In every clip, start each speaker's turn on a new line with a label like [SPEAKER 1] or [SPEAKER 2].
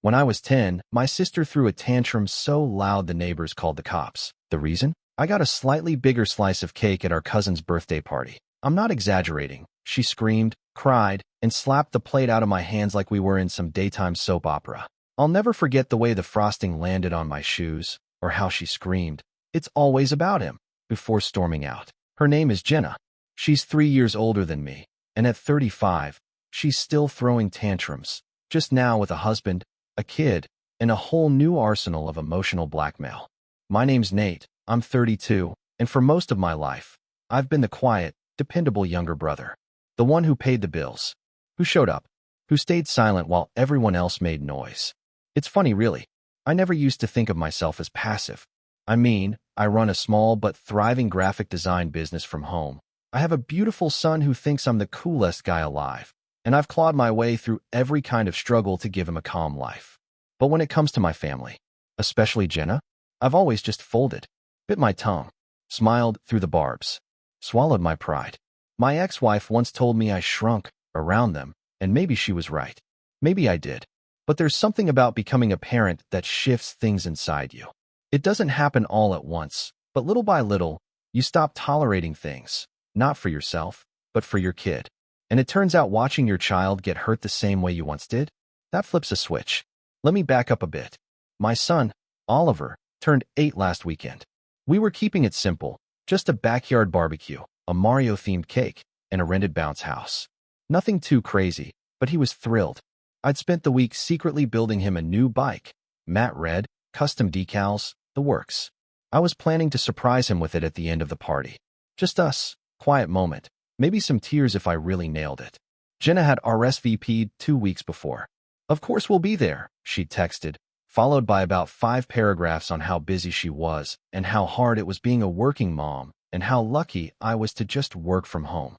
[SPEAKER 1] When I was 10, my sister threw a tantrum so loud the neighbors called the cops. The reason? I got a slightly bigger slice of cake at our cousin's birthday party. I'm not exaggerating. She screamed, cried, and slapped the plate out of my hands like we were in some daytime soap opera. I'll never forget the way the frosting landed on my shoes, or how she screamed, "It's always about him," before storming out. Her name is Jenna. She's 3 years older than me, and at 35, she's still throwing tantrums, just now with a husband, a kid, and a whole new arsenal of emotional blackmail. My name's Nate, I'm 32, and for most of my life, I've been the quiet, dependable younger brother. The one who paid the bills, who showed up, who stayed silent while everyone else made noise. It's funny, really. I never used to think of myself as passive. I mean, I run a small but thriving graphic design business from home. I have a beautiful son who thinks I'm the coolest guy alive, and I've clawed my way through every kind of struggle to give him a calm life. But when it comes to my family, especially Jenna, I've always just folded, bit my tongue, smiled through the barbs, swallowed my pride. My ex-wife once told me I shrunk around them, and maybe she was right. Maybe I did. But there's something about becoming a parent that shifts things inside you. It doesn't happen all at once, but little by little, you stop tolerating things, not for yourself, but for your kid. And it turns out watching your child get hurt the same way you once did, that flips a switch. Let me back up a bit. My son, Oliver, turned 8 last weekend. We were keeping it simple, just a backyard barbecue, a Mario-themed cake, and a rented bounce house. Nothing too crazy, but he was thrilled. I'd spent the week secretly building him a new bike, matte red, custom decals, the works. I was planning to surprise him with it at the end of the party. Just us, quiet moment, maybe some tears if I really nailed it. Jenna had RSVP'd 2 weeks before. "Of course we'll be there," she texted, followed by about 5 paragraphs on how busy she was and how hard it was being a working mom and how lucky I was to just work from home.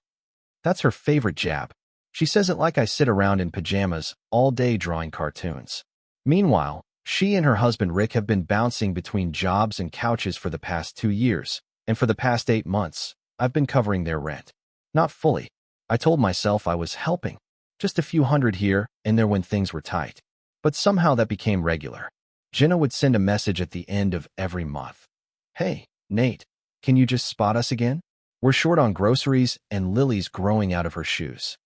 [SPEAKER 1] That's her favorite jab. She says it like I sit around in pajamas all day drawing cartoons. Meanwhile, she and her husband Rick have been bouncing between jobs and couches for the past 2 years, and for the past 8 months, I've been covering their rent. Not fully. I told myself I was helping. Just a few hundred here and there when things were tight. But somehow that became regular. Jenna would send a message at the end of every month. "Hey, Nate, can you just spot us again? We're short on groceries and Lily's growing out of her shoes."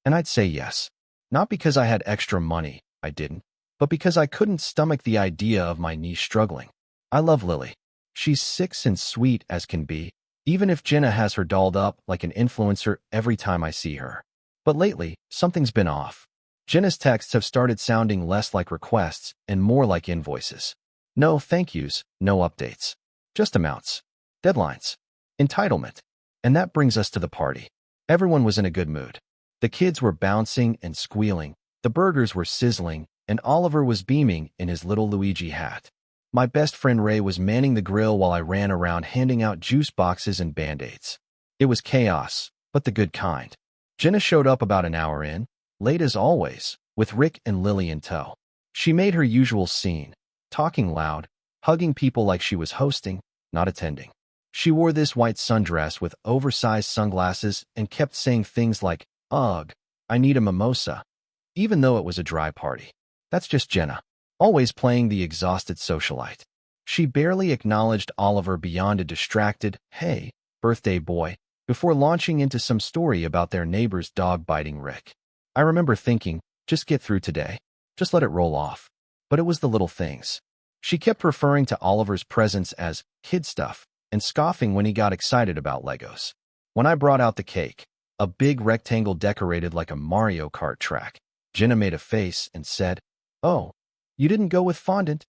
[SPEAKER 1] And I'd say yes. Not because I had extra money, I didn't, but because I couldn't stomach the idea of my niece struggling. I love Lily. She's 6 and sweet as can be, even if Jenna has her dolled up like an influencer every time I see her. But lately, something's been off. Jenna's texts have started sounding less like requests and more like invoices. No thank yous, no updates. Just amounts. Deadlines. Entitlement. And that brings us to the party. Everyone was in a good mood. The kids were bouncing and squealing, the burgers were sizzling, and Oliver was beaming in his little Luigi hat. My best friend Ray was manning the grill while I ran around handing out juice boxes and Band-Aids. It was chaos, but the good kind. Jenna showed up about an hour in, late as always, with Rick and Lily in tow. She made her usual scene, talking loud, hugging people like she was hosting, not attending. She wore this white sundress with oversized sunglasses and kept saying things like, "Ugh, I need a mimosa," even though it was a dry party. That's just Jenna, always playing the exhausted socialite. She barely acknowledged Oliver beyond a distracted, "Hey, birthday boy," before launching into some story about their neighbor's dog biting Rick. I remember thinking, just get through today. Just let it roll off. But it was the little things. She kept referring to Oliver's presents as kid stuff and scoffing when he got excited about Legos. When I brought out the cake, a big rectangle decorated like a Mario Kart track, Jenna made a face and said, "Oh, you didn't go with fondant?"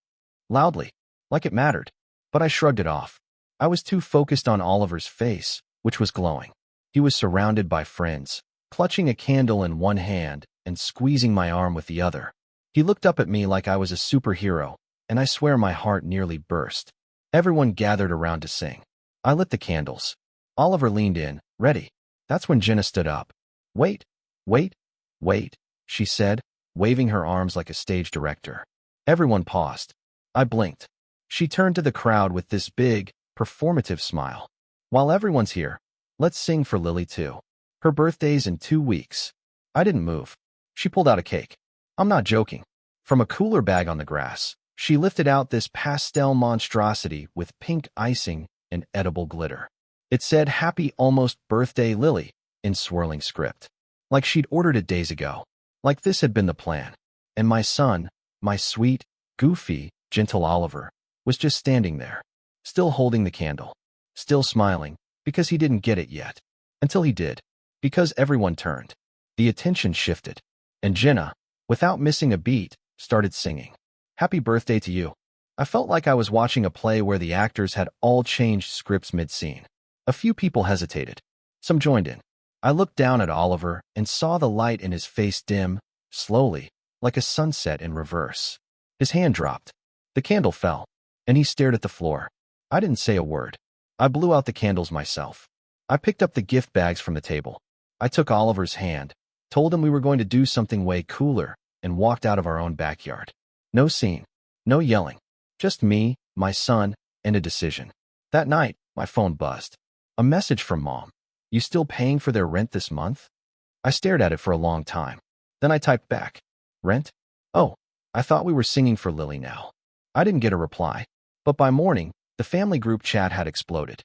[SPEAKER 1] Loudly, like it mattered. But I shrugged it off. I was too focused on Oliver's face, which was glowing. He was surrounded by friends, clutching a candle in one hand and squeezing my arm with the other. He looked up at me like I was a superhero, and I swear my heart nearly burst. Everyone gathered around to sing. I lit the candles. Oliver leaned in, ready. That's when Jenna stood up. "Wait, wait, wait," she said, waving her arms like a stage director. Everyone paused. I blinked. She turned to the crowd with this big, performative smile. "While everyone's here, let's sing for Lily too. Her birthday's in 2 weeks." I didn't move. She pulled out a cake. I'm not joking. From a cooler bag on the grass, she lifted out this pastel monstrosity with pink icing and edible glitter. It said, "Happy almost birthday, Lily," in swirling script. Like she'd ordered it days ago. Like this had been the plan. And my son, my sweet, goofy, gentle Oliver, was just standing there, still holding the candle, still smiling, because he didn't get it yet. Until he did. Because everyone turned. The attention shifted. And Jenna, without missing a beat, started singing. "Happy birthday to you." I felt like I was watching a play where the actors had all changed scripts mid-scene. A few people hesitated. Some joined in. I looked down at Oliver and saw the light in his face dim, slowly, like a sunset in reverse. His hand dropped. The candle fell, and he stared at the floor. I didn't say a word. I blew out the candles myself. I picked up the gift bags from the table. I took Oliver's hand, told him we were going to do something way cooler, and walked out of our own backyard. No scene, no yelling, just me, my son, and a decision. That night, my phone buzzed. A message from Mom. "You still paying for their rent this month?" I stared at it for a long time. Then I typed back, "Rent? Oh, I thought we were singing for Lily now." I didn't get a reply, but by morning, the family group chat had exploded.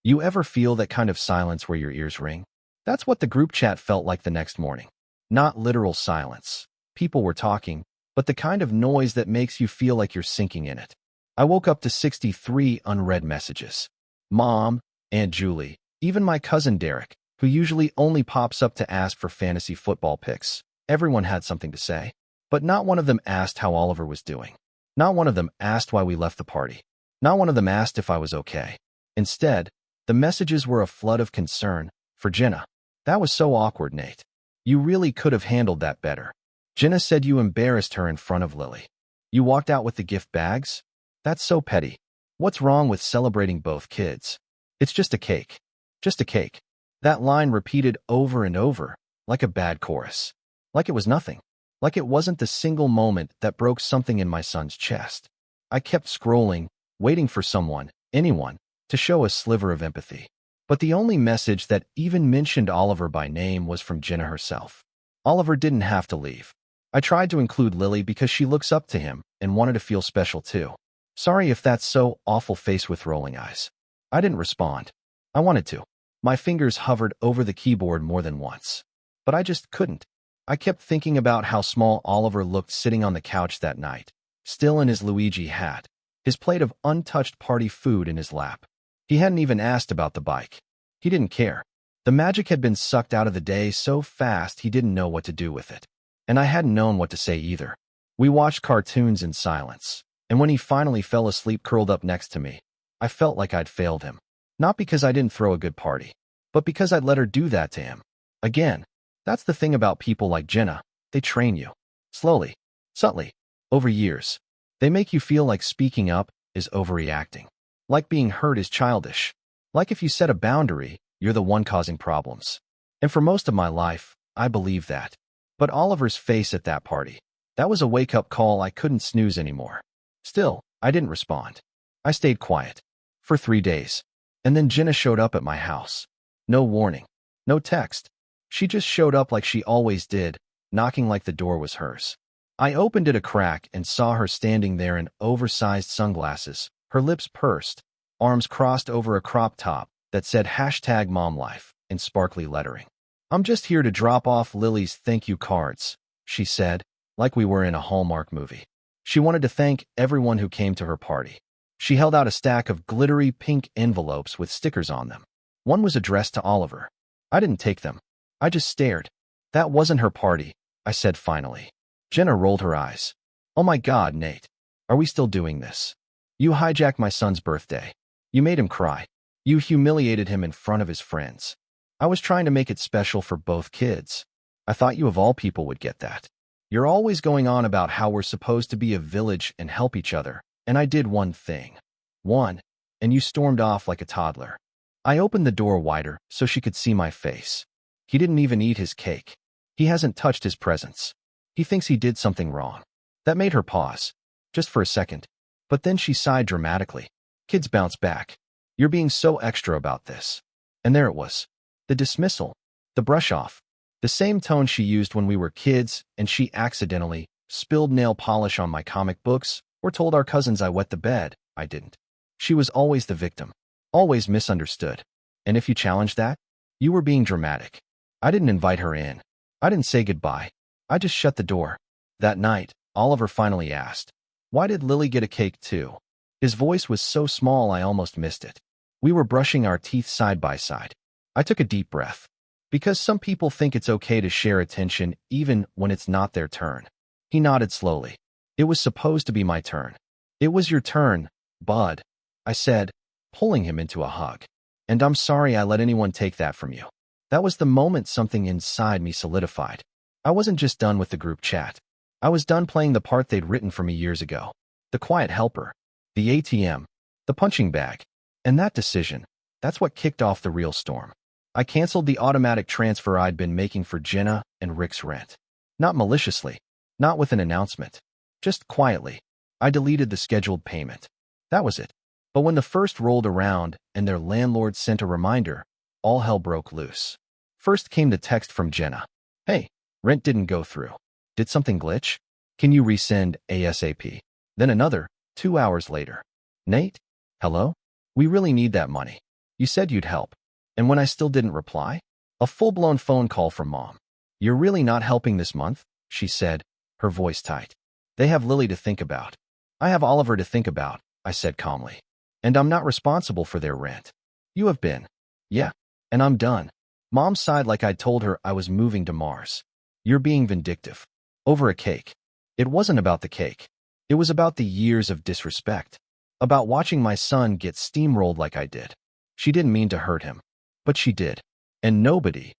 [SPEAKER 1] You ever feel that kind of silence where your ears ring? That's what the group chat felt like the next morning. Not literal silence. People were talking, but the kind of noise that makes you feel like you're sinking in it. I woke up to 63 unread messages. Mom, Aunt Julie, even my cousin Derek, who usually only pops up to ask for fantasy football picks. Everyone had something to say, but not one of them asked how Oliver was doing. Not one of them asked why we left the party. Not one of them asked if I was okay. Instead, the messages were a flood of concern for Jenna. "That was so awkward, Nate. You really could have handled that better. Jenna said you embarrassed her in front of Lily. You walked out with the gift bags? That's so petty. What's wrong with celebrating both kids? It's just a cake. Just a cake." That line repeated over and over, like a bad chorus. Like it was nothing. Like it wasn't the single moment that broke something in my son's chest. I kept scrolling, waiting for someone, anyone, to show a sliver of empathy. But the only message that even mentioned Oliver by name was from Jenna herself. Oliver didn't have to leave. I tried to include Lily because she looks up to him and wanted to feel special too. Sorry if that's so awful, face with rolling eyes. I didn't respond. I wanted to. My fingers hovered over the keyboard more than once. But I just couldn't. I kept thinking about how small Oliver looked sitting on the couch that night, still in his Luigi hat, his plate of untouched party food in his lap. He hadn't even asked about the bike. He didn't care. The magic had been sucked out of the day so fast he didn't know what to do with it. And I hadn't known what to say either. We watched cartoons in silence, and when he finally fell asleep curled up next to me, I felt like I'd failed him. Not because I didn't throw a good party, but because I'd let her do that to him. Again, that's the thing about people like Jenna. They train you. Slowly, subtly, over years. They make you feel like speaking up is overreacting. Like being hurt is childish. Like if you set a boundary, you're the one causing problems. And for most of my life, I believed that. But Oliver's face at that party, that was a wake-up call I couldn't snooze anymore. Still, I didn't respond. I stayed quiet. For 3 days. And then Jenna showed up at my house. No warning. No text. She just showed up like she always did, knocking like the door was hers. I opened it a crack and saw her standing there in oversized sunglasses, her lips pursed, arms crossed over a crop top that said #MomLife in sparkly lettering. "I'm just here to drop off Lily's thank you cards," she said, like we were in a Hallmark movie. She wanted to thank everyone who came to her party. She held out a stack of glittery pink envelopes with stickers on them. One was addressed to Oliver. I didn't take them. I just stared. "That wasn't her party," I said finally. Jenna rolled her eyes. "Oh my God, Nate. Are we still doing this? You hijacked my son's birthday. You made him cry. You humiliated him in front of his friends. I was trying to make it special for both kids. I thought you of all people would get that. You're always going on about how we're supposed to be a village and help each other, and I did one thing. One, and you stormed off like a toddler." I opened the door wider so she could see my face. He didn't even eat his cake. He hasn't touched his presents. He thinks he did something wrong. That made her pause, just for a second. But then she sighed dramatically. Kids bounce back. "You're being so extra about this." And there it was. The dismissal. The brush off. The same tone she used when we were kids and she accidentally spilled nail polish on my comic books, or told our cousins I wet the bed. I didn't. She was always the victim, always misunderstood. And if you challenged that, you were being dramatic. I didn't invite her in. I didn't say goodbye. I just shut the door. That night, Oliver finally asked, "Why did Lily get a cake too?" His voice was so small I almost missed it. We were brushing our teeth side by side. I took a deep breath. Because some people think it's okay to share attention even when it's not their turn. He nodded slowly. It was supposed to be my turn. It was your turn, bud, I said, pulling him into a hug. And I'm sorry I let anyone take that from you. That was the moment something inside me solidified. I wasn't just done with the group chat. I was done playing the part they'd written for me years ago. The quiet helper, the ATM, the punching bag. And that decision, that's what kicked off the real storm. I canceled the automatic transfer I'd been making for Jenna and Rick's rent. Not maliciously, not with an announcement. Just quietly, I deleted the scheduled payment. That was it. But when the first rolled around and their landlord sent a reminder, all hell broke loose. First came the text from Jenna. "Hey, rent didn't go through. Did something glitch? Can you resend ASAP?" Then another, 2 hours later. "Nate? Hello? We really need that money. You said you'd help." And when I still didn't reply, a full-blown phone call from Mom. "You're really not helping this month?" she said, her voice tight. "They have Lily to think about." "I have Oliver to think about," I said calmly. "And I'm not responsible for their rent." "You have been." "Yeah, and I'm done." Mom sighed like I'd told her I was moving to Mars. "You're being vindictive." Over a cake. It wasn't about the cake. It was about the years of disrespect. About watching my son get steamrolled like I did. She didn't mean to hurt him. But she did. And nobody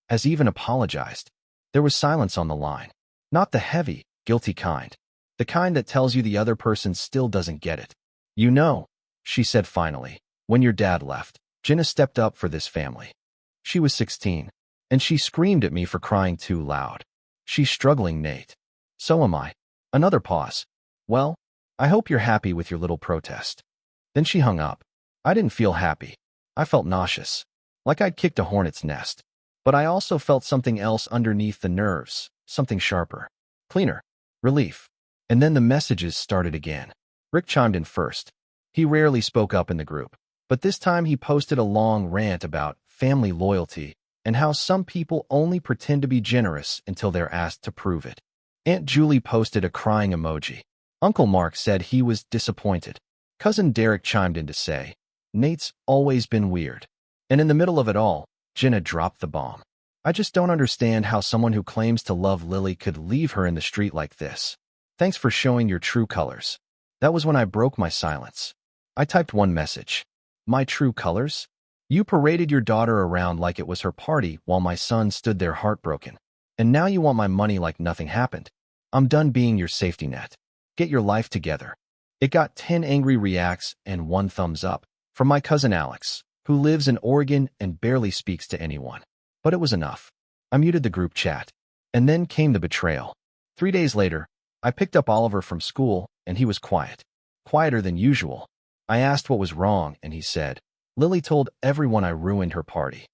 [SPEAKER 1] has even apologized. There was silence on the line. Not the heavy, guilty kind. The kind that tells you the other person still doesn't get it. "You know," she said finally, "when your dad left, Jenna stepped up for this family. She was 16, and she screamed at me for crying too loud. She's struggling, Nate. So am I." Another pause. "Well, I hope you're happy with your little protest." Then she hung up. I didn't feel happy. I felt nauseous, like I'd kicked a hornet's nest. But I also felt something else underneath the nerves, something sharper, cleaner, relief. And then the messages started again. Rick chimed in first. He rarely spoke up in the group, but this time he posted a long rant about family loyalty and how some people only pretend to be generous until they're asked to prove it. Aunt Julie posted a crying emoji. Uncle Mark said he was disappointed. Cousin Derek chimed in to say, "Nate's always been weird." And in the middle of it all, Jenna dropped the bomb. "I just don't understand how someone who claims to love Lily could leave her in the street like this. Thanks for showing your true colors." That was when I broke my silence. I typed one message. "My true colors? You paraded your daughter around like it was her party while my son stood there heartbroken. And now you want my money like nothing happened. I'm done being your safety net. Get your life together." It got 10 angry reacts and 1 thumbs up from my cousin Alex, who lives in Oregon and barely speaks to anyone. But it was enough. I muted the group chat. And then came the betrayal. 3 days later, I picked up Oliver from school, and he was quiet. Quieter than usual. I asked what was wrong, and he said, "Lily told everyone I ruined her party."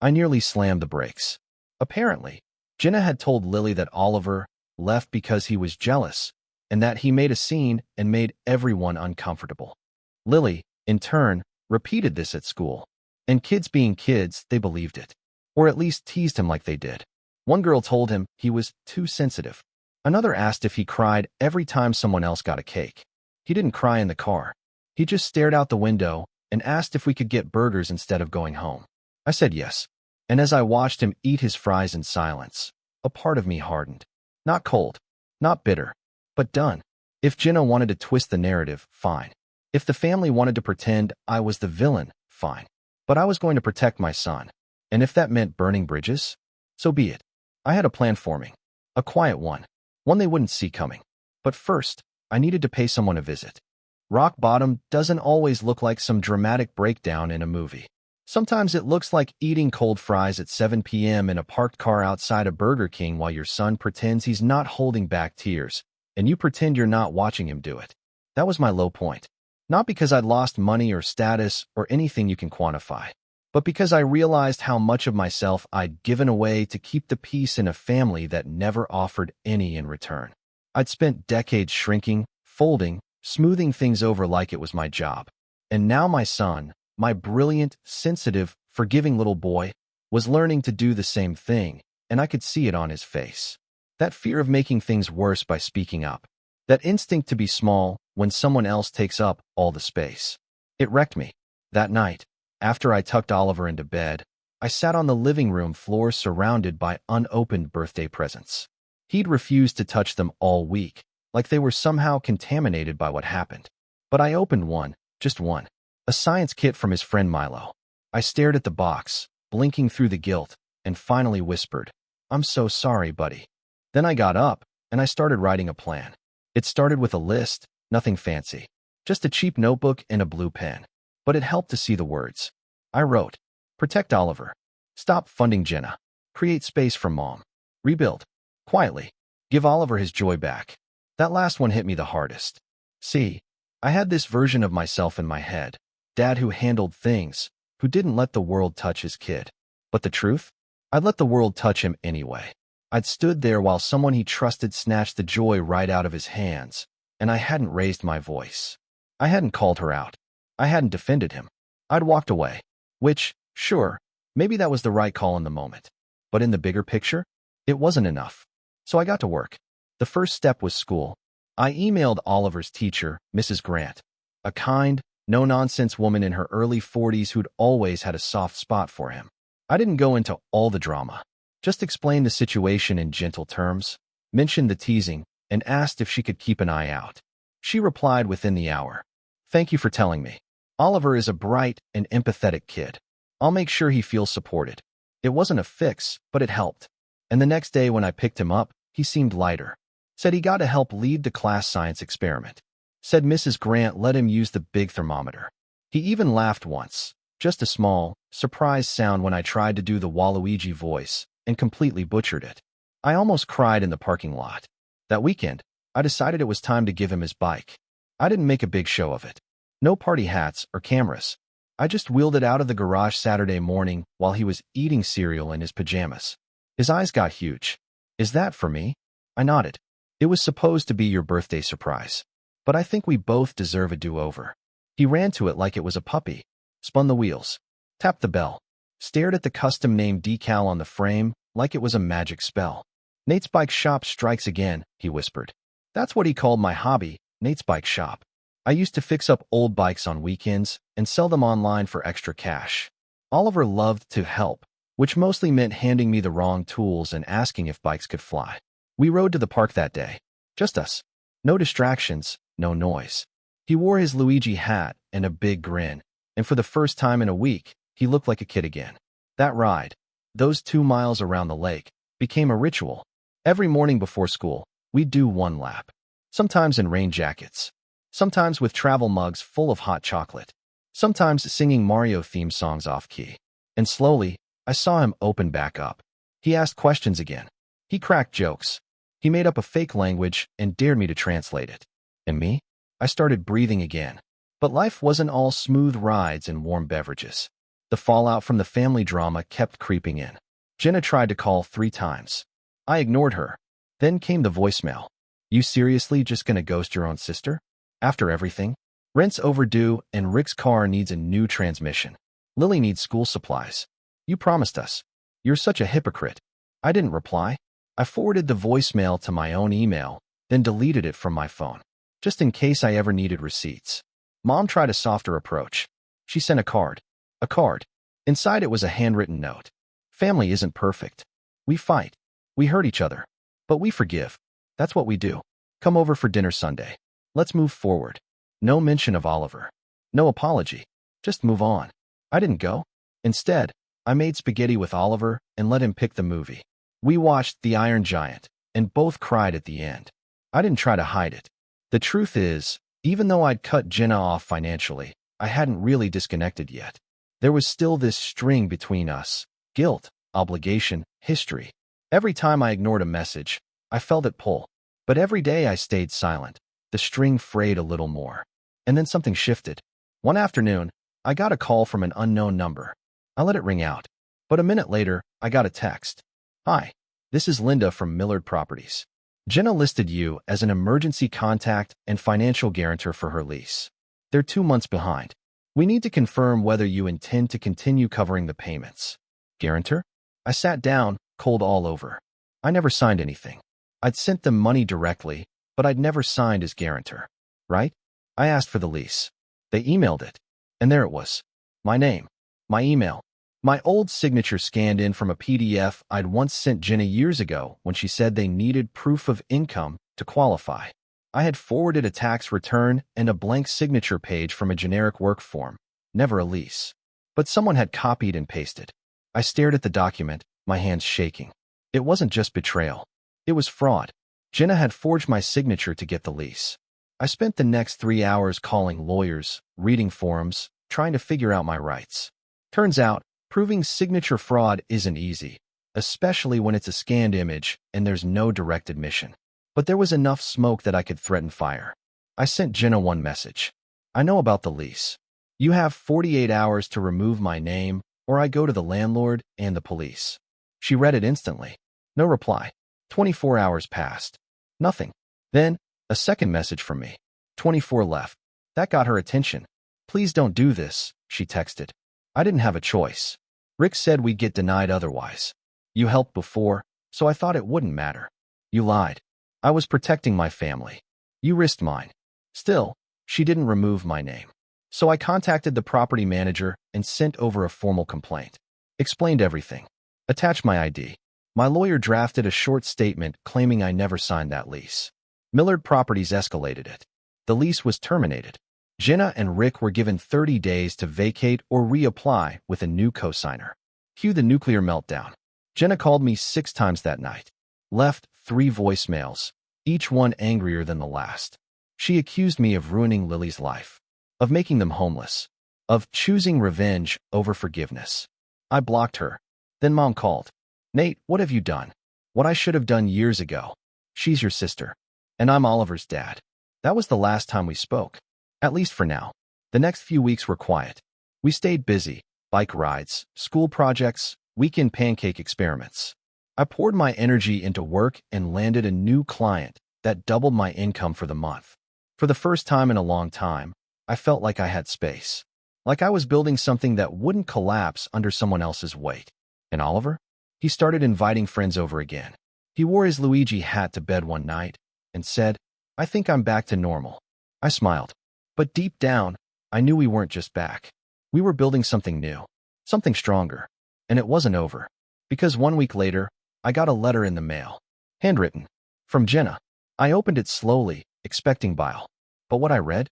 [SPEAKER 1] I nearly slammed the brakes. Apparently, Jenna had told Lily that Oliver left because he was jealous, and that he made a scene and made everyone uncomfortable. Lily, in turn, repeated this at school. And kids being kids, they believed it. Or at least teased him like they did. One girl told him he was too sensitive. Another asked if he cried every time someone else got a cake. He didn't cry in the car. He just stared out the window and asked if we could get burgers instead of going home. I said yes. And as I watched him eat his fries in silence, a part of me hardened. Not cold, not bitter, but done. If Jenna wanted to twist the narrative, fine. If the family wanted to pretend I was the villain, fine. But I was going to protect my son. And if that meant burning bridges, so be it. I had a plan forming. A quiet one. One they wouldn't see coming. But first, I needed to pay someone a visit. Rock bottom doesn't always look like some dramatic breakdown in a movie. Sometimes it looks like eating cold fries at 7 p.m. in a parked car outside a Burger King while your son pretends he's not holding back tears, and you pretend you're not watching him do it. That was my low point. Not because I'd lost money or status or anything you can quantify, but because I realized how much of myself I'd given away to keep the peace in a family that never offered any in return. I'd spent decades shrinking, folding, smoothing things over like it was my job. And now my son, my brilliant, sensitive, forgiving little boy, was learning to do the same thing, and I could see it on his face. That fear of making things worse by speaking up. That instinct to be small when someone else takes up all the space. It wrecked me. That night, after I tucked Oliver into bed, I sat on the living room floor surrounded by unopened birthday presents. He'd refused to touch them all week, like they were somehow contaminated by what happened. But I opened one, just one. A science kit from his friend Milo. I stared at the box, blinking through the guilt, and finally whispered, "I'm so sorry, buddy." Then I got up, and I started writing a plan. It started with a list, nothing fancy. Just a cheap notebook and a blue pen. But it helped to see the words. I wrote, "Protect Oliver. Stop funding Jenna. Create space for Mom. Rebuild. Quietly. Give Oliver his joy back." That last one hit me the hardest. See, I had this version of myself in my head. Dad who handled things, who didn't let the world touch his kid. But the truth? I'd let the world touch him anyway. I'd stood there while someone he trusted snatched the joy right out of his hands, and I hadn't raised my voice. I hadn't called her out. I hadn't defended him. I'd walked away. Which, sure, maybe that was the right call in the moment. But in the bigger picture, it wasn't enough. So I got to work. The first step was school. I emailed Oliver's teacher, Mrs. Grant, a kind, no-nonsense woman in her early 40s who'd always had a soft spot for him. I didn't go into all the drama. Just explained the situation in gentle terms, mentioned the teasing, and asked if she could keep an eye out. She replied within the hour, "Thank you for telling me. Oliver is a bright and empathetic kid. I'll make sure he feels supported." It wasn't a fix, but it helped. And the next day when I picked him up, he seemed lighter. Said he got to help lead the class science experiment. Said Mrs. Grant let him use the big thermometer. He even laughed once, just a small, surprised sound when I tried to do the Waluigi voice, and completely butchered it. I almost cried in the parking lot. That weekend, I decided it was time to give him his bike. I didn't make a big show of it. No party hats or cameras. I just wheeled it out of the garage Saturday morning while he was eating cereal in his pajamas. His eyes got huge. "Is that for me?" I nodded. "It was supposed to be your birthday surprise. But I think we both deserve a do-over." He ran to it like it was a puppy, spun the wheels, tapped the bell, stared at the custom-named decal on the frame like it was a magic spell. "Nate's Bike Shop strikes again," he whispered. That's what he called my hobby, Nate's Bike Shop. I used to fix up old bikes on weekends and sell them online for extra cash. Oliver loved to help, which mostly meant handing me the wrong tools and asking if bikes could fly. We rode to the park that day. Just us. No distractions, no noise. He wore his Luigi hat and a big grin, and for the first time in a week, he looked like a kid again. That ride, those 2 miles around the lake, became a ritual. Every morning before school, we'd do one lap. Sometimes in rain jackets. Sometimes with travel mugs full of hot chocolate. Sometimes singing Mario theme songs off-key. And slowly, I saw him open back up. He asked questions again. He cracked jokes. He made up a fake language and dared me to translate it. And me? I started breathing again. But life wasn't all smooth rides and warm beverages. The fallout from the family drama kept creeping in. Jenna tried to call 3 times. I ignored her. Then came the voicemail. "You seriously just gonna ghost your own sister? After everything? Rent's overdue and Rick's car needs a new transmission. Lily needs school supplies. You promised us. You're such a hypocrite." I didn't reply. I forwarded the voicemail to my own email, then deleted it from my phone, just in case I ever needed receipts. Mom tried a softer approach. She sent a card. A card. Inside it was a handwritten note. "Family isn't perfect. We fight. We hurt each other. But we forgive. That's what we do. Come over for dinner Sunday. Let's move forward." No mention of Oliver. No apology. Just move on. I didn't go. Instead, I made spaghetti with Oliver and let him pick the movie. We watched The Iron Giant, and both cried at the end. I didn't try to hide it. The truth is, even though I'd cut Jenna off financially, I hadn't really disconnected yet. There was still this string between us. Guilt, obligation, history. Every time I ignored a message, I felt it pull. But every day I stayed silent. The string frayed a little more. And then something shifted. One afternoon, I got a call from an unknown number. I let it ring out. But a minute later, I got a text. "Hi, this is Linda from Millard Properties. Jenna listed you as an emergency contact and financial guarantor for her lease. They're 2 months behind. We need to confirm whether you intend to continue covering the payments. Guarantor? I sat down, cold all over. I never signed anything. I'd sent them money directly, but I'd never signed as guarantor. Right? I asked for the lease. They emailed it. And there it was. My name. My email. My old signature scanned in from a PDF I'd once sent Jenna years ago when she said they needed proof of income to qualify. I had forwarded a tax return and a blank signature page from a generic work form, never a lease. But someone had copied and pasted. I stared at the document, my hands shaking. It wasn't just betrayal. It was fraud. Jenna had forged my signature to get the lease. I spent the next 3 hours calling lawyers, reading forums, trying to figure out my rights. Turns out, proving signature fraud isn't easy, especially when it's a scanned image and there's no direct admission. But there was enough smoke that I could threaten fire. I sent Jenna one message. I know about the lease. You have 48 hours to remove my name, or I go to the landlord and the police. She read it instantly. No reply. 24 hours passed. Nothing. Then, a second message from me. 24 left. That got her attention. Please don't do this, she texted. I didn't have a choice. Rick said we'd get denied otherwise. You helped before, so I thought it wouldn't matter. You lied. I was protecting my family. You risked mine. Still, she didn't remove my name. So I contacted the property manager and sent over a formal complaint. Explained everything. Attached my ID. My lawyer drafted a short statement claiming I never signed that lease. Millard Properties escalated it. The lease was terminated. Jenna and Rick were given 30 days to vacate or reapply with a new cosigner. Cue the nuclear meltdown. Jenna called me 6 times that night. Left 3 voicemails, each one angrier than the last. She accused me of ruining Lily's life, of making them homeless, of choosing revenge over forgiveness. I blocked her. Then Mom called. Nate, what have you done? What I should have done years ago. She's your sister. And I'm Oliver's dad. That was the last time we spoke. At least for now. The next few weeks were quiet. We stayed busy. Bike rides, school projects, weekend pancake experiments. I poured my energy into work and landed a new client that doubled my income for the month. For the first time in a long time, I felt like I had space. Like I was building something that wouldn't collapse under someone else's weight. And Oliver? He started inviting friends over again. He wore his Luigi hat to bed one night and said, I think I'm back to normal. I smiled. But deep down, I knew we weren't just back. We were building something new, something stronger. And it wasn't over. Because 1 week later, I got a letter in the mail. Handwritten. From Jenna. I opened it slowly, expecting bile. But what I read?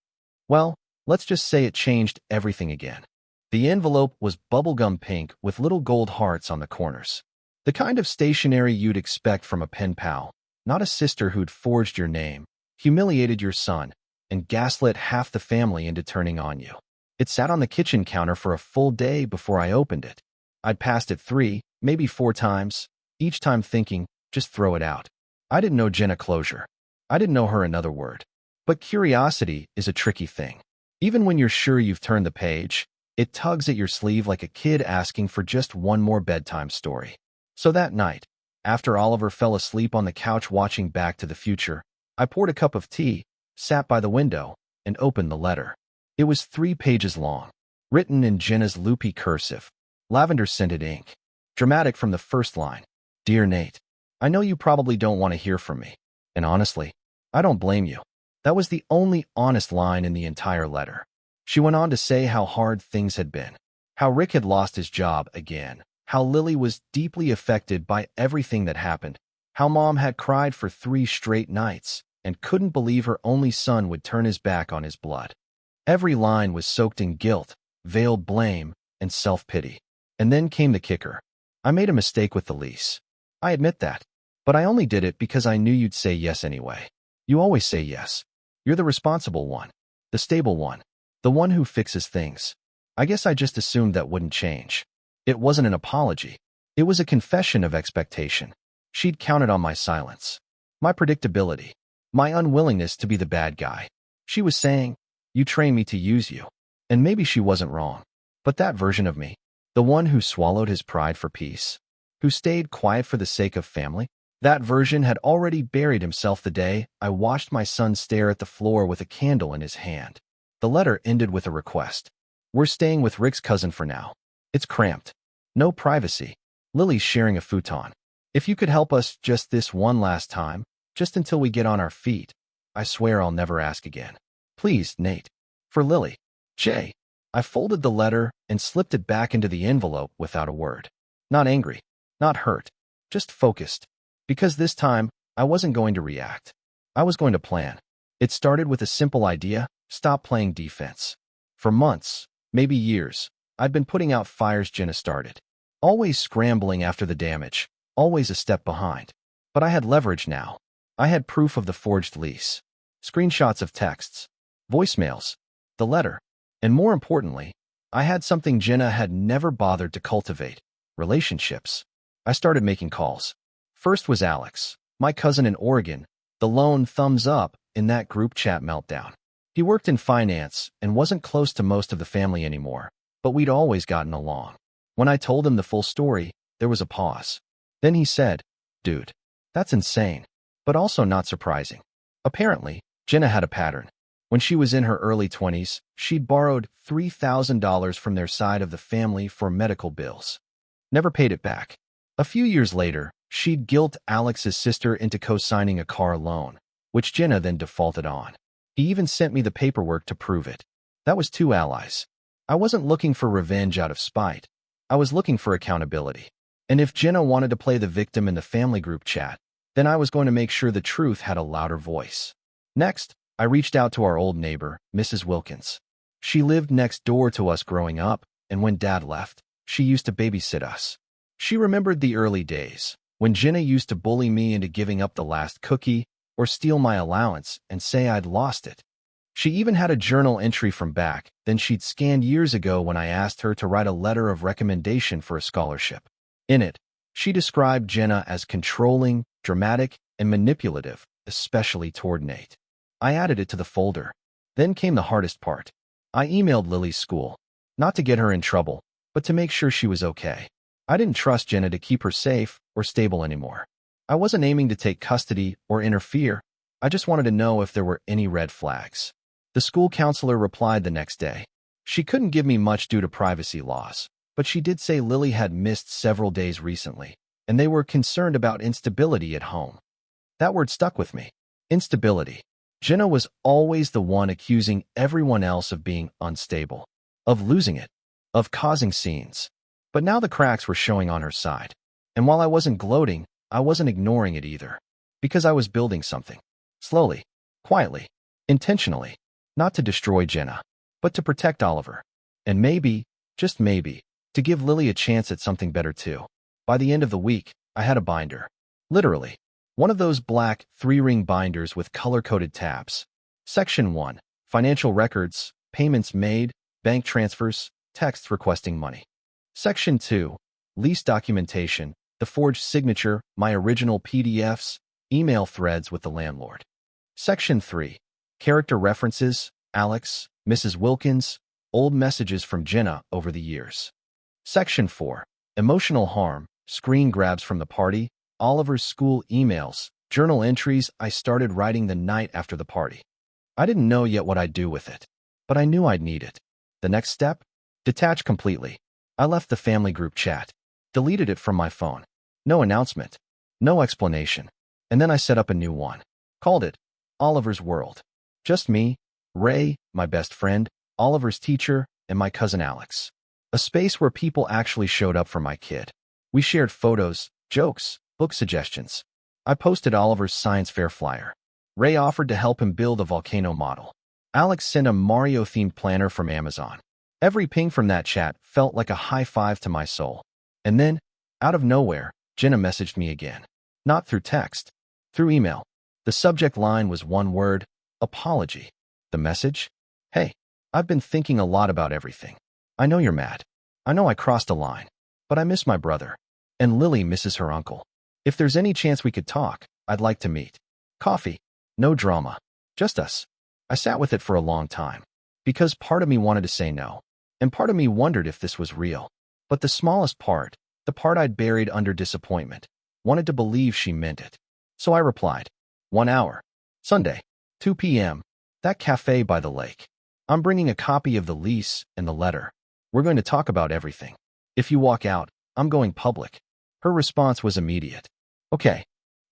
[SPEAKER 1] Well, let's just say it changed everything again. The envelope was bubblegum pink with little gold hearts on the corners. The kind of stationery you'd expect from a pen pal, not a sister who'd forged your name, humiliated your son, and gaslit half the family into turning on you. It sat on the kitchen counter for a full day before I opened it. I'd passed it 3, maybe 4 times, each time thinking, just throw it out. I didn't know Jenna closure. I didn't know her another word. But curiosity is a tricky thing. Even when you're sure you've turned the page, it tugs at your sleeve like a kid asking for just one more bedtime story. So that night, after Oliver fell asleep on the couch watching Back to the Future, I poured a cup of tea, sat by the window, and opened the letter. It was 3 pages long, written in Jenna's loopy cursive, lavender-scented ink. Dramatic from the first line. Dear Nate, I know you probably don't want to hear from me. And honestly, I don't blame you. That was the only honest line in the entire letter. She went on to say how hard things had been, how Rick had lost his job again, how Lily was deeply affected by everything that happened, how Mom had cried for 3 straight nights and couldn't believe her only son would turn his back on his blood. Every line was soaked in guilt, veiled blame, and self-pity. And then came the kicker. I made a mistake with the lease. I admit that. But I only did it because I knew you'd say yes anyway. You always say yes. You're the responsible one, the stable one, the one who fixes things. I guess I just assumed that wouldn't change. It wasn't an apology. It was a confession of expectation. She'd counted on my silence, my predictability, my unwillingness to be the bad guy. She was saying, you trained me to use you. And maybe she wasn't wrong. But that version of me, the one who swallowed his pride for peace, who stayed quiet for the sake of family, That version had already buried himself the day I watched my son stare at the floor with a candle in his hand. The letter ended with a request. We're staying with Rick's cousin for now. It's cramped. No privacy. Lily's sharing a futon. If you could help us just this one last time, just until we get on our feet, I swear I'll never ask again. Please, Nate. For Lily. J. I folded the letter and slipped it back into the envelope without a word. Not angry. Not hurt. Just focused. Because this time, I wasn't going to react. I was going to plan. It started with a simple idea: stop playing defense. For months, maybe years, I'd been putting out fires Jenna started. Always scrambling after the damage, always a step behind. But I had leverage now. I had proof of the forged lease, screenshots of texts, voicemails, the letter, and more importantly, I had something Jenna had never bothered to cultivate: relationships. I started making calls. First was Alex, my cousin in Oregon, the lone thumbs up in that group chat meltdown. He worked in finance and wasn't close to most of the family anymore, but we'd always gotten along. When I told him the full story, there was a pause. Then he said, "Dude, that's insane, but also not surprising." Apparently, Jenna had a pattern. When she was in her early 20s, she'd borrowed $3,000 from their side of the family for medical bills. Never paid it back. A few years later, she'd guilt Alex's sister into co-signing a car loan, which Jenna then defaulted on. He even sent me the paperwork to prove it. That was two allies. I wasn't looking for revenge out of spite. I was looking for accountability. And if Jenna wanted to play the victim in the family group chat, then I was going to make sure the truth had a louder voice. Next, I reached out to our old neighbor, Mrs. Wilkins. She lived next door to us growing up, and when Dad left, she used to babysit us. She remembered the early days, when Jenna used to bully me into giving up the last cookie or steal my allowance and say I'd lost it. She even had a journal entry from back then she'd scanned years ago when I asked her to write a letter of recommendation for a scholarship. In it, she described Jenna as controlling, dramatic, and manipulative, especially toward Nate. I added it to the folder. Then came the hardest part. I emailed Lily's school, not to get her in trouble, but to make sure she was okay. I didn't trust Jenna to keep her safe or stable anymore. I wasn't aiming to take custody or interfere. I just wanted to know if there were any red flags. The school counselor replied the next day. She couldn't give me much due to privacy laws, but she did say Lily had missed several days recently, and they were concerned about instability at home. That word stuck with me. Instability. Jenna was always the one accusing everyone else of being unstable, of losing it, of causing scenes. But now the cracks were showing on her side. And while I wasn't gloating, I wasn't ignoring it either. Because I was building something. Slowly, quietly, intentionally. Not to destroy Jenna, but to protect Oliver. And maybe, just maybe, to give Lily a chance at something better too. By the end of the week, I had a binder. Literally. One of those black 3-ring binders with color-coded tabs. Section 1. Financial records, payments made, bank transfers, texts requesting money. Section 2. Lease documentation, the forged signature, my original PDFs, email threads with the landlord. Section 3. Character references, Alex, Mrs. Wilkins, old messages from Jenna over the years. Section 4. Emotional harm, screen grabs from the party, Oliver's school emails, journal entries I started writing the night after the party. I didn't know yet what I'd do with it, but I knew I'd need it. The next step? Detach completely. I left the family group chat, deleted it from my phone. No announcement, no explanation. And then I set up a new one. Called it Oliver's World. Just me, Ray, my best friend, Oliver's teacher, and my cousin Alex. A space where people actually showed up for my kid. We shared photos, jokes, book suggestions. I posted Oliver's science fair flyer. Ray offered to help him build a volcano model. Alex sent a Mario-themed planner from Amazon. Every ping from that chat felt like a high five to my soul. And then, out of nowhere, Jenna messaged me again. Not through text, through email. The subject line was one word: apology. The message? Hey, I've been thinking a lot about everything. I know you're mad. I know I crossed a line. But I miss my brother. And Lily misses her uncle. If there's any chance we could talk, I'd like to meet. Coffee. No drama. Just us. I sat with it for a long time. Because part of me wanted to say no. And part of me wondered if this was real. But the smallest part, the part I'd buried under disappointment, wanted to believe she meant it. So I replied, 1 hour. Sunday, 2 p.m. That cafe by the lake. I'm bringing a copy of the lease and the letter. We're going to talk about everything. If you walk out, I'm going public. Her response was immediate. Okay.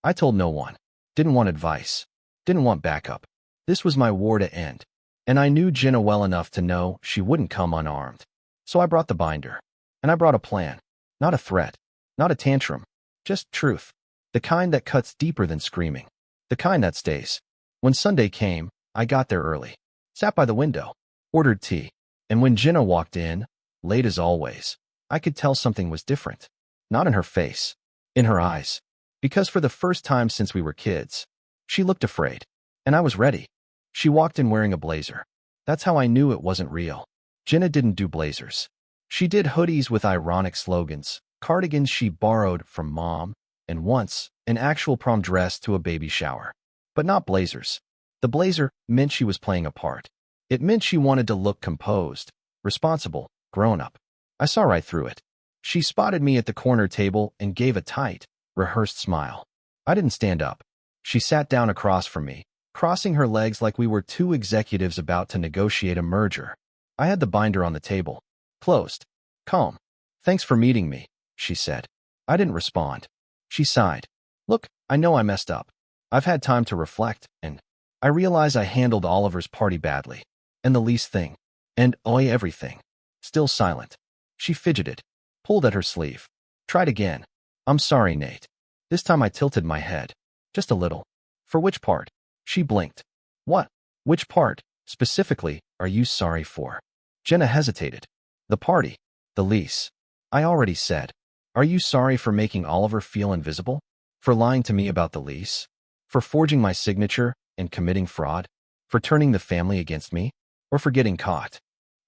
[SPEAKER 1] I told no one. Didn't want advice. Didn't want backup. This was my war to end. And I knew Jenna well enough to know she wouldn't come unarmed. So I brought the binder. And I brought a plan. Not a threat. Not a tantrum. Just truth. The kind that cuts deeper than screaming. The kind that stays. When Sunday came, I got there early. Sat by the window. Ordered tea. And when Jenna walked in, late as always, I could tell something was different. Not in her face. In her eyes. Because for the first time since we were kids, she looked afraid. And I was ready. She walked in wearing a blazer. That's how I knew it wasn't real. Jenna didn't do blazers. She did hoodies with ironic slogans, cardigans she borrowed from mom, and once, an actual prom dress to a baby shower. But not blazers. The blazer meant she was playing a part. It meant she wanted to look composed, responsible, grown up. I saw right through it. She spotted me at the corner table and gave a tight, rehearsed smile. I didn't stand up. She sat down across from me, crossing her legs like we were two executives about to negotiate a merger. I had the binder on the table. Closed. Calm. Thanks for meeting me, she said. I didn't respond. She sighed. Look, I know I messed up. I've had time to reflect, and I realize I handled Oliver's party badly. And the lease thing. And everything. Still silent. She fidgeted. Pulled at her sleeve. Tried again. I'm sorry, Nate. This time I tilted my head. Just a little. For which part? She blinked. What? Which part, specifically, are you sorry for? Jenna hesitated. The party. The lease. I already said. Are you sorry for making Oliver feel invisible? For lying to me about the lease? For forging my signature and committing fraud? For turning the family against me? Or for getting caught?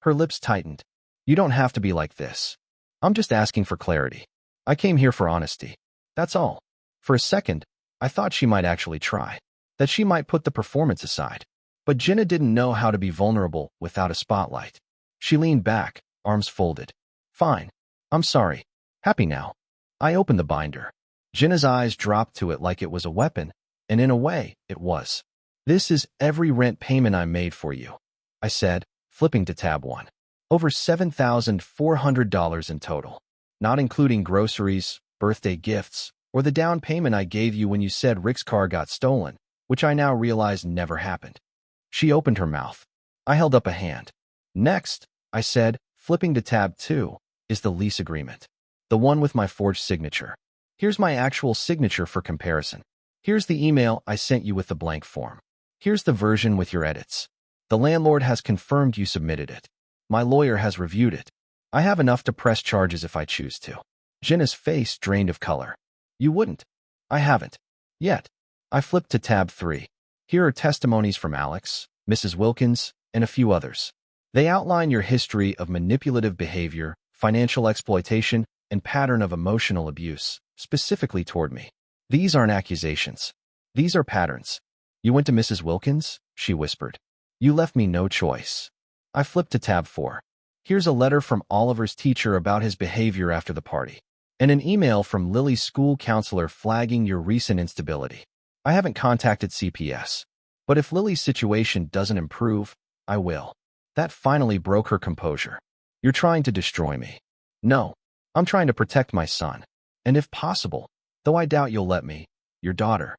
[SPEAKER 1] Her lips tightened. You don't have to be like this. I'm just asking for clarity. I came here for honesty. That's all. For a second, I thought she might actually try. That she might put the performance aside. But Jenna didn't know how to be vulnerable without a spotlight. She leaned back, arms folded. Fine. I'm sorry. Happy now. I opened the binder. Jenna's eyes dropped to it like it was a weapon, and in a way, it was. This is every rent payment I made for you, I said, flipping to tab 1. Over $7,400 in total, not including groceries, birthday gifts, or the down payment I gave you when you said Rick's car got stolen, which I now realize never happened. She opened her mouth. I held up a hand. Next, I said, flipping to tab 2, is the lease agreement. The one with my forged signature. Here's my actual signature for comparison. Here's the email I sent you with the blank form. Here's the version with your edits. The landlord has confirmed you submitted it. My lawyer has reviewed it. I have enough to press charges if I choose to. Jenna's face drained of color. You wouldn't. I haven't. Yet. I flipped to tab 3. Here are testimonies from Alex, Mrs. Wilkins, and a few others. They outline your history of manipulative behavior, financial exploitation, and pattern of emotional abuse, specifically toward me. These aren't accusations. These are patterns. You went to Mrs. Wilkins? She whispered. You left me no choice. I flipped to tab 4. Here's a letter from Oliver's teacher about his behavior after the party, and an email from Lily's school counselor flagging your recent instability. I haven't contacted CPS, but if Lily's situation doesn't improve, I will. That finally broke her composure. You're trying to destroy me. No, I'm trying to protect my son. And if possible, though I doubt you'll let me, your daughter.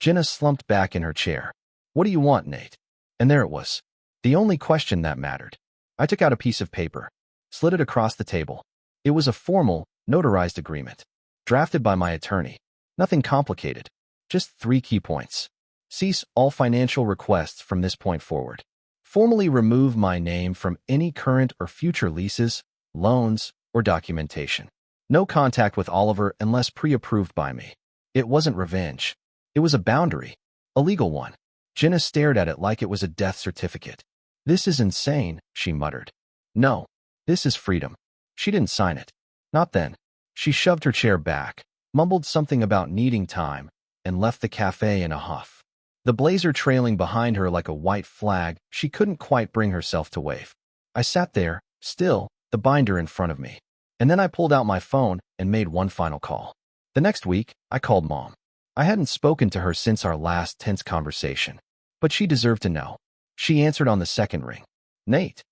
[SPEAKER 1] Jenna slumped back in her chair. What do you want, Nate? And there it was. The only question that mattered. I took out a piece of paper, slid it across the table. It was a formal, notarized agreement, drafted by my attorney. Nothing complicated. Just 3 key points. Cease all financial requests from this point forward. Formally remove my name from any current or future leases, loans, or documentation. No contact with Oliver unless pre-approved by me. It wasn't revenge. It was a boundary. A legal one. Jenna stared at it like it was a death certificate. This is insane, she muttered. No, this is freedom. She didn't sign it. Not then. She shoved her chair back, mumbled something about needing time, and left the cafe in a huff. The blazer trailing behind her like a white flag she couldn't quite bring herself to wave. I sat there, still, the binder in front of me. And then I pulled out my phone and made one final call. The next week, I called Mom. I hadn't spoken to her since our last tense conversation, but she deserved to know. She answered on the second ring. Nate.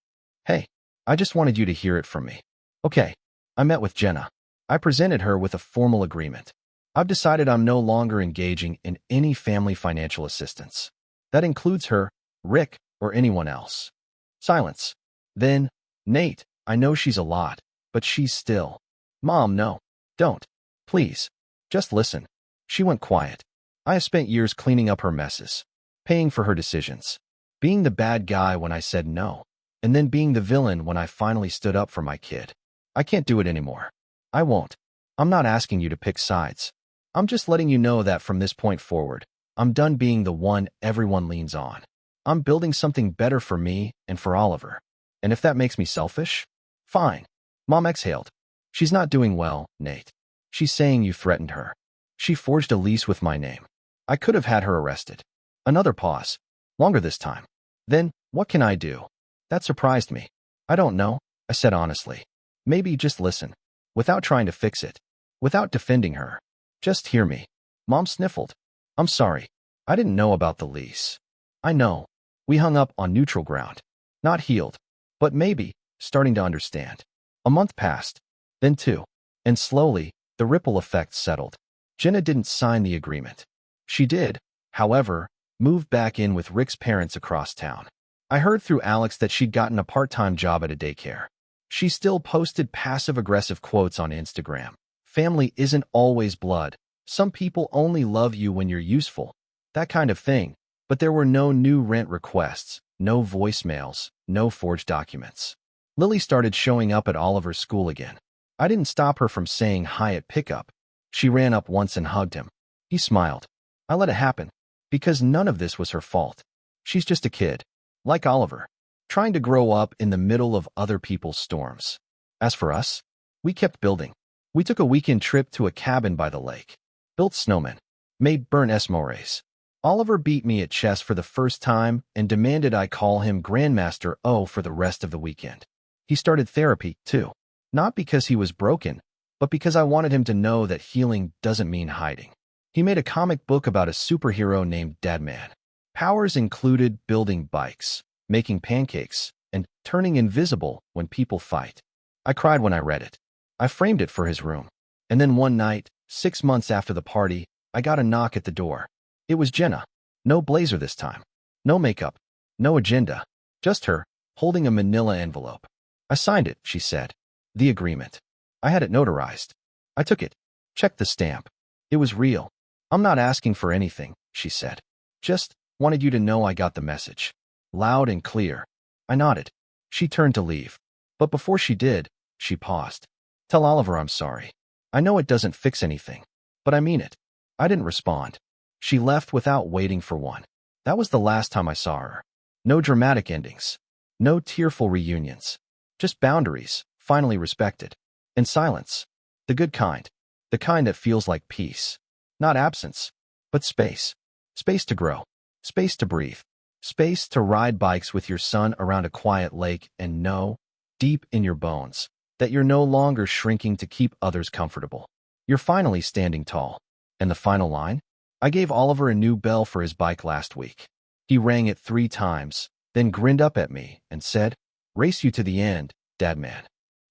[SPEAKER 1] Hey, I just wanted you to hear it from me. Okay, I met with Jenna. I presented her with a formal agreement. I've decided I'm no longer engaging in any family financial assistance. That includes her, Rick, or anyone else. Silence. Then, Nate, I know she's a lot, but she's still. Mom, no. Don't. Please. Just listen. She went quiet. I have spent years cleaning up her messes, paying for her decisions, being the bad guy when I said no, and then being the villain when I finally stood up for my kid. I can't do it anymore. I won't. I'm not asking you to pick sides. I'm just letting you know that from this point forward, I'm done being the one everyone leans on. I'm building something better for me and for Oliver. And if that makes me selfish, fine. Mom exhaled. She's not doing well, Nate. She's saying you threatened her. She forged a lease with my name. I could have had her arrested. Another pause. Longer this time. Then, what can I do? That surprised me. I don't know, I said honestly. Maybe just listen. Without trying to fix it. Without defending her. Just hear me. Mom sniffled. I'm sorry. I didn't know about the lease. I know. We hung up on neutral ground. Not healed. But maybe, starting to understand. A month passed. Then two. And slowly, the ripple effect settled. Jenna didn't sign the agreement. She did, however, move back in with Rick's parents across town. I heard through Alex that she'd gotten a part-time job at a daycare. She still posted passive-aggressive quotes on Instagram. Family isn't always blood. Some people only love you when you're useful. That kind of thing. But there were no new rent requests, no voicemails, no forged documents. Lily started showing up at Oliver's school again. I didn't stop her from saying hi at pickup. She ran up once and hugged him. He smiled. I let it happen, because none of this was her fault. She's just a kid, like Oliver, trying to grow up in the middle of other people's storms. As for us, we kept building. We took a weekend trip to a cabin by the lake, built snowmen, made burnt s'mores. Oliver beat me at chess for the first time and demanded I call him Grandmaster O for the rest of the weekend. He started therapy, too. Not because he was broken, but because I wanted him to know that healing doesn't mean hiding. He made a comic book about a superhero named Deadman. Powers included building bikes, making pancakes, and turning invisible when people fight. I cried when I read it. I framed it for his room. And then one night, 6 months after the party, I got a knock at the door. It was Jenna. No blazer this time. No makeup. No agenda. Just her, holding a manila envelope. I signed it, she said. The agreement. I had it notarized. I took it. Checked the stamp. It was real. I'm not asking for anything, she said. Just wanted you to know I got the message. Loud and clear. I nodded. She turned to leave. But before she did, she paused. Tell Oliver I'm sorry. I know it doesn't fix anything, but I mean it. I didn't respond. She left without waiting for one. That was the last time I saw her. No dramatic endings. No tearful reunions. Just boundaries, finally respected. And silence. The good kind. The kind that feels like peace. Not absence, but space. Space to grow. Space to breathe. Space to ride bikes with your son around a quiet lake and know, deep in your bones, that you're no longer shrinking to keep others comfortable. You're finally standing tall. And the final line? I gave Oliver a new bell for his bike last week. He rang it 3 times, then grinned up at me and said, "Race you to the end, Dadman."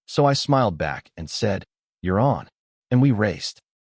[SPEAKER 1] So I smiled back and said, "You're on." And we raced.